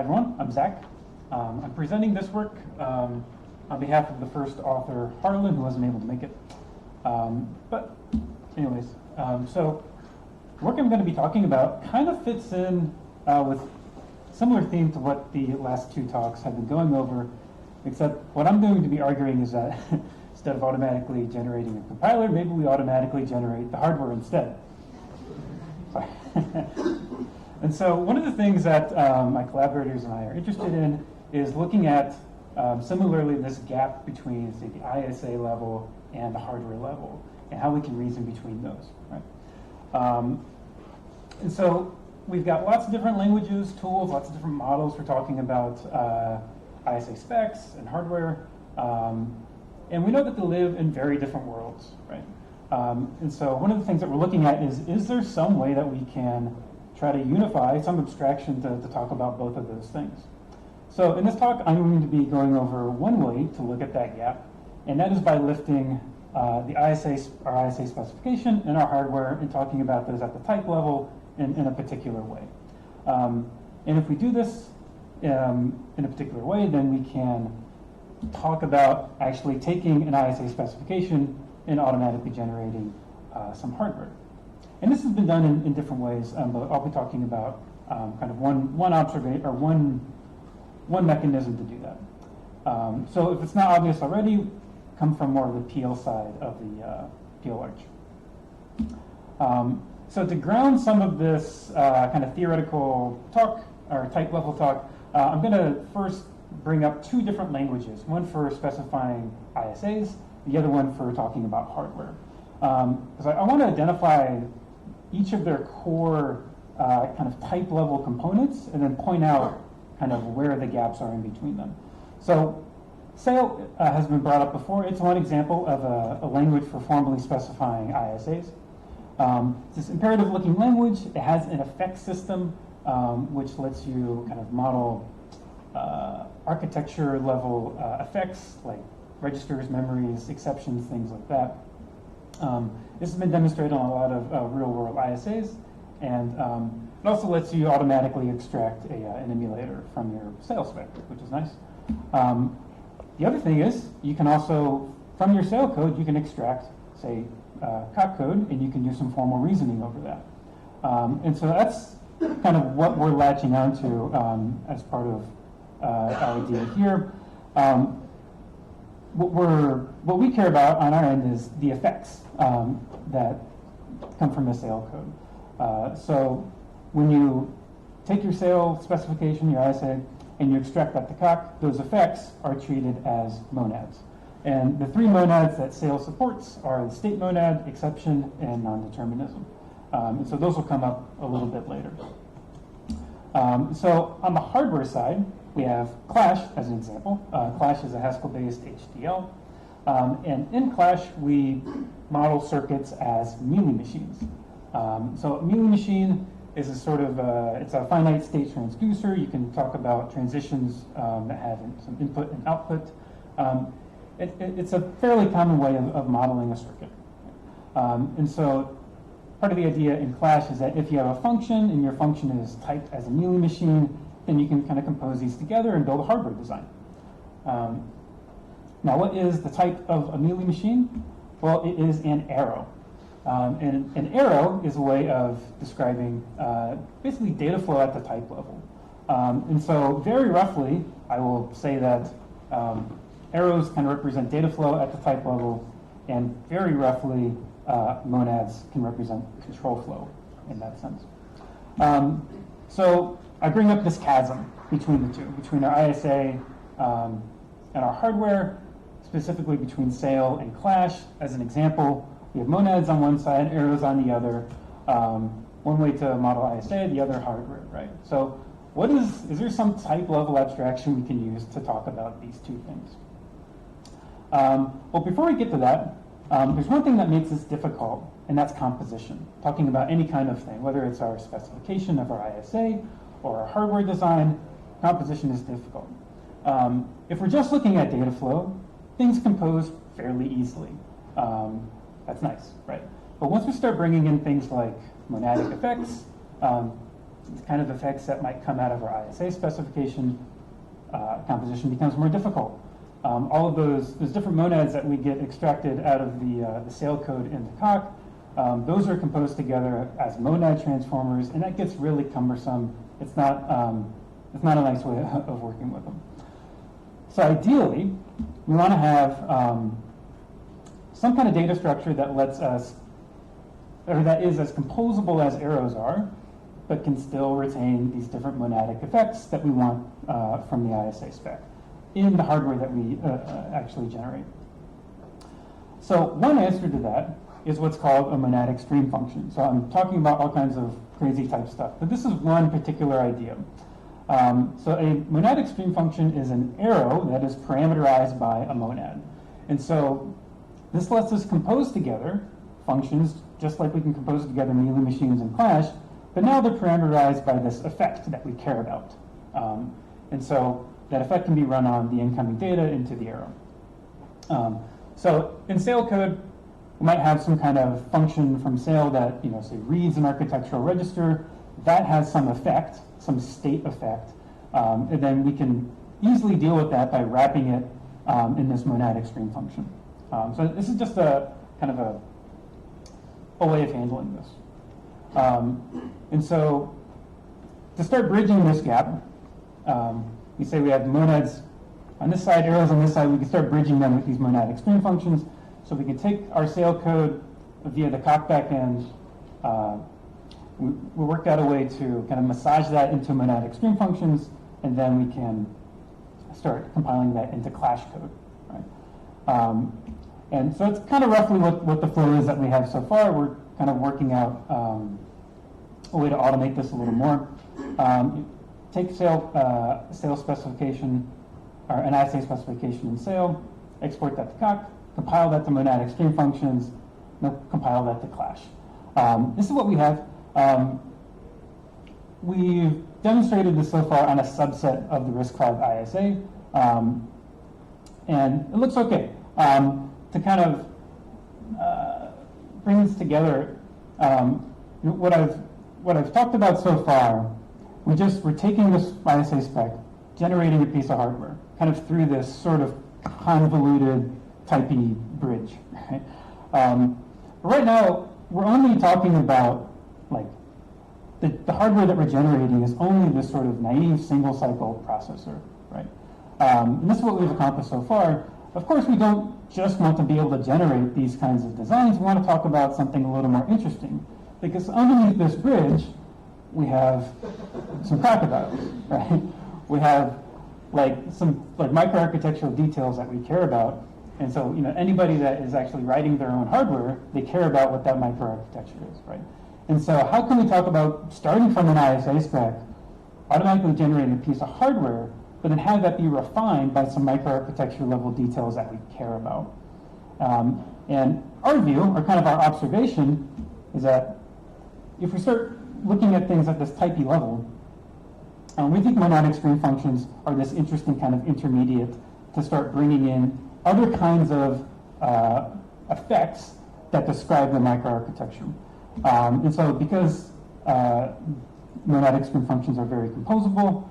everyone, I'm Zach. I'm presenting this work on behalf of the first author, Harlan, who wasn't able to make it. But anyways, so the work I'm going to be talking about kind of fits in with similar theme to what the last two talks have been going over, except what I'm going to be arguing is that instead of automatically generating a compiler, maybe we automatically generate the hardware instead. Sorry. And so one of the things that my collaborators and I are interested in is looking at similarly this gap between, say, the ISA level and the hardware level, and how we can reason between those, right? And so we've got lots of different languages, tools, lots of different models for talking about ISA specs and hardware. And we know that they live in very different worlds, right? And so one of the things that we're looking at is there some way that we can try to unify some abstraction to talk about both of those things? So in this talk, I'm going to be going over one way to look at that gap, and that is by lifting our ISA specification and our hardware and talking about those at the type level in a particular way. And if we do this in a particular way, then we can talk about actually taking an ISA specification and automatically generating some hardware. And this has been done in different ways, but I'll be talking about kind of one observation or one mechanism to do that. So if it's not obvious already, come from more of the PL side of the PLARCH. So to ground some of this kind of theoretical talk or type level talk, I'm going to first bring up two different languages, one for specifying ISAs, the other one for talking about hardware. Because I want to identify each of their core kind of type level components and then point out kind of where the gaps are in between them. So SAIL has been brought up before. It's one example of a language for formally specifying ISAs. It's this imperative looking language. It has an effect system which lets you kind of model architecture level effects like registers, memories, exceptions, things like that. This has been demonstrated on a lot of real-world ISAs, and it also lets you automatically extract an emulator from your SAIL spec, which is nice. The other thing is, you can also, from your SAIL code, you can extract, say, COC code, and you can do some formal reasoning over that. And so that's kind of what we're latching onto as part of our idea here. What we care about on our end is the effects that come from the SAIL code. So when you take your SAIL specification, your ISA, and you extract that to COC, those effects are treated as monads. And the three monads that SAIL supports are the state monad, exception, and non-determinism. And so those will come up a little bit later. So on the hardware side, we have Clash as an example. Clash is a Haskell-based HDL. And in Clash, we model circuits as Mealy machines. So a Mealy machine is a sort of, it's a finite state transducer. You can talk about transitions that have some input and output. It's a fairly common way of modeling a circuit. And so part of the idea in Clash is that if you have a function and your function is typed as a Mealy machine, then you can kind of compose these together and build a hardware design. Now, what is the type of a Mealy machine? Well, it is an arrow. And an arrow is a way of describing basically data flow at the type level. And so very roughly, I will say that arrows can represent data flow at the type level, and very roughly, monads can represent control flow in that sense. So I bring up this chasm between the two, between our ISA and our hardware, specifically between SAIL and Clash. As an example, we have monads on one side, arrows on the other. One way to model ISA, the other hardware, right? So what is there some type level abstraction we can use to talk about these two things? Well, before we get to that, there's one thing that makes this difficult, and that's composition. Talking about any kind of thing, whether it's our specification of our ISA or our hardware design, composition is difficult. If we're just looking at data flow, things compose fairly easily. That's nice, right? But once we start bringing in things like monadic effects, kind of effects that might come out of our ISA specification composition becomes more difficult. All of those different monads that we get extracted out of the sail code in the cock, those are composed together as monad transformers, and that gets really cumbersome. It's not a nice way of working with them. So ideally, we want to have some kind of data structure that lets us, or that is as composable as arrows are, but can still retain these different monadic effects that we want from the ISA spec in the hardware that we actually generate. So one answer to that is what's called a monadic stream function. So I'm talking about all kinds of crazy type stuff, but this is one particular idea. So a monadic stream function is an arrow that is parameterized by a monad. And so this lets us compose together functions just like we can compose together Mealy machines and Clash, but now they're parameterized by this effect that we care about. And so that effect can be run on the incoming data into the arrow. So in sail code, we might have some kind of function from sail that, say reads an architectural register. That has some effect, some state effect, and then we can easily deal with that by wrapping it in this monadic stream function. So this is just a kind of a way of handling this. And so to start bridging this gap, we say we have monads on this side, arrows on this side. We can start bridging them with these monadic stream functions. So we can take our sail code via the cock backend. We worked out a way to kind of massage that into monadic stream functions, and then we can start compiling that into Clash code. Right? And so it's kind of roughly what the flow is that we have so far. We're kind of working out a way to automate this a little more. Take sail specification, or an ISA specification in sail, export that to cock, compile that to monadic stream functions, compile that to Clash. This is what we have. We've demonstrated this so far on a subset of the RISC-V ISA, and it looks okay. To kind of bring this together, what I've talked about so far, we're taking this ISA spec, generating a piece of hardware, kind of through this sort of convoluted typey bridge. Right? But right now, we're only talking about like the hardware that we're generating is only this sort of naive single cycle processor, right? And this is what we've accomplished so far. Of course, we don't just want to be able to generate these kinds of designs. We want to talk about something a little more interesting, because underneath this bridge, we have some crocodiles, right? We have some microarchitectural details that we care about. And so, anybody that is actually writing their own hardware, they care about what that microarchitecture is, right? And so how can we talk about starting from an ISA spec, automatically generating a piece of hardware, but then have that be refined by some microarchitecture level details that we care about? And our view, or kind of our observation, is that if we start looking at things at this typey level, we think monadic stream functions are this interesting kind of intermediate to start bringing in other kinds of effects that describe the microarchitecture. And so because monadic stream functions are very composable,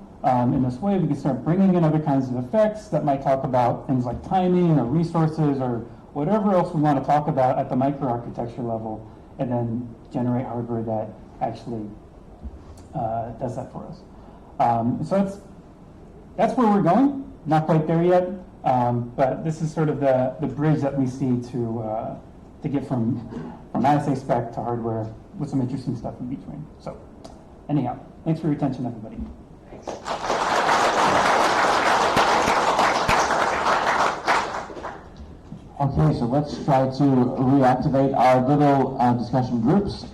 in this way we can start bringing in other kinds of effects that might talk about things like timing or resources or whatever else we want to talk about at the microarchitecture level, and then generate hardware that actually does that for us. So that's where we're going. Not quite there yet, but this is sort of the bridge that we see to get from ISA spec to hardware with some interesting stuff in between. So anyhow, thanks for your attention, everybody. Thanks. Okay, so let's try to reactivate our little discussion groups.